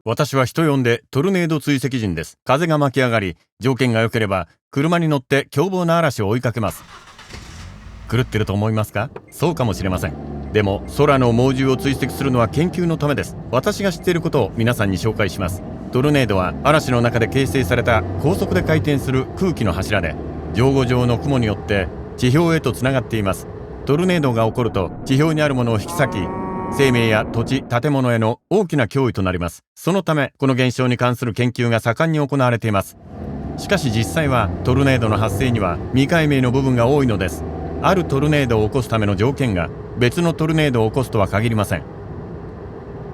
私は人呼んでトルネード追跡人です。風が巻き上がり、条件が良ければ車に乗って凶暴な嵐を追いかけます。狂ってると思いますか？そうかもしれません。でも空の猛獣を追跡するのは研究のためです。私が知っていることを皆さんに紹介します。トルネードは嵐の中で形成された高速で回転する空気の柱で、上後状の雲によって地表へとつながっています。トルネードが起こると地表にあるものを引き裂き、生命や土地、建物への大きな脅威となります。そのためこの現象に関する研究が盛んに行われています。しかし実際はトルネードの発生には未解明の部分が多いのです。あるトルネードを起こすための条件が別のトルネードを起こすとは限りません。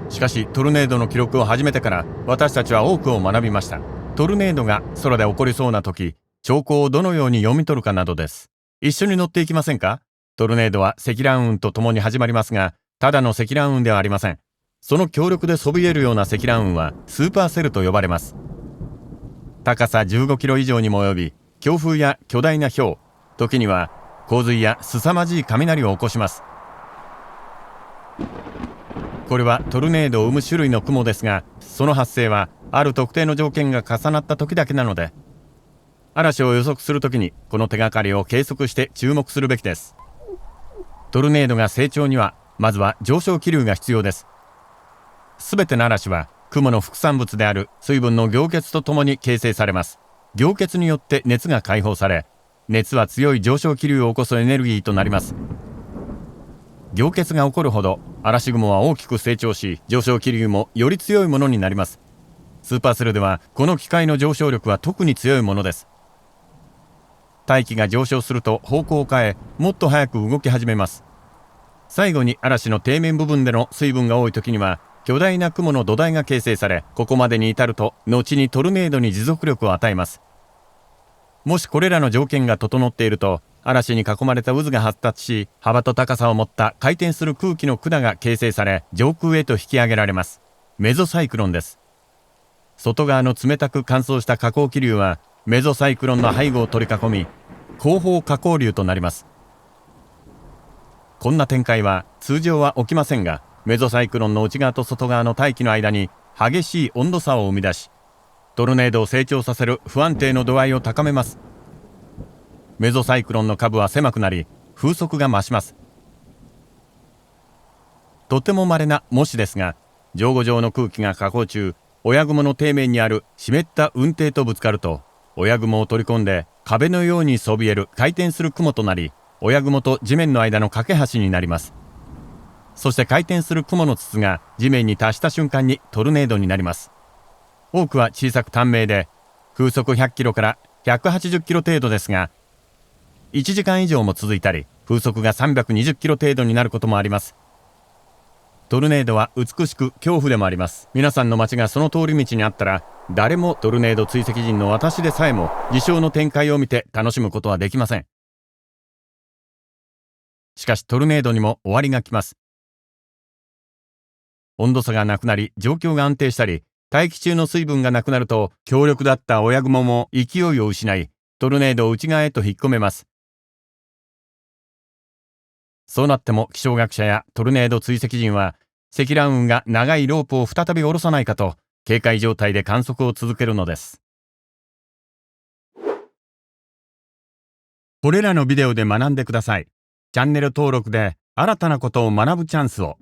しかしトルネードの記録を始めてから私たちは多くを学びました。トルネードが空で起こりそうな時、兆候をどのように読み取るかなどです。一緒に乗っていきませんか？トルネードは積乱雲とともに始まりますが、ただの積乱雲ではありません。その強力でそびえるような積乱雲はスーパーセルと呼ばれます。高さ15キロ以上にも及び、強風や巨大な雹、時には洪水や凄まじい雷を起こします。これはトルネードを生む種類の雲ですが、その発生はある特定の条件が重なった時だけなので、嵐を予測するときにこの手がかりを計測して注目するべきです。トルネードが成長にはまずは上昇気流が必要です。すべての嵐は雲の副産物である水分の凝結とともに形成されます。凝結によって熱が解放され、熱は強い上昇気流を起こすエネルギーとなります。凝結が起こるほど嵐雲は大きく成長し、上昇気流もより強いものになります。スーパーセルではこの機械の上昇力は特に強いものです。大気が上昇すると方向を変え、もっと早く動き始めます。最後に嵐の底面部分での水分が多い時には巨大な雲の土台が形成され、ここまでに至ると後にトルネードに持続力を与えます。もしこれらの条件が整っていると、嵐に囲まれた渦が発達し、幅と高さを持った回転する空気の管が形成され、上空へと引き上げられます。メゾサイクロンです。外側の冷たく乾燥した下降気流はメゾサイクロンの背後を取り囲み、後方下降流となります。こんな展開は通常は起きませんが、メゾサイクロンの内側と外側の大気の間に激しい温度差を生み出し、トルネードを成長させる不安定の度合いを高めます。メゾサイクロンの下部は狭くなり、風速が増します。とても稀な模試ですが、上後状の空気が下降中、親雲の底面にある湿った雲底とぶつかると、親雲を取り込んで壁のようにそびえる回転する雲となり、親雲と地面の間の架け橋になります。そして回転する雲の筒が地面に達した瞬間にトルネードになります。多くは小さく短命で、風速100キロから180キロ程度ですが、1時間以上も続いたり、風速が320キロ程度になることもあります。トルネードは美しく恐怖でもあります。皆さんの街がその通り道にあったら、誰もトルネード追跡人の私でさえも事象の展開を見て楽しむことはできません。しかしトルネードにも終わりが来ます。温度差がなくなり、状況が安定したり、大気中の水分がなくなると、強力だった親雲も勢いを失い、トルネードを内側へと引っ込めます。そうなっても気象学者やトルネード追跡人は、積乱雲が長いロープを再び下ろさないかと警戒状態で観測を続けるのです。これらのビデオで学んでください。チャンネル登録で新たなことを学ぶチャンスを。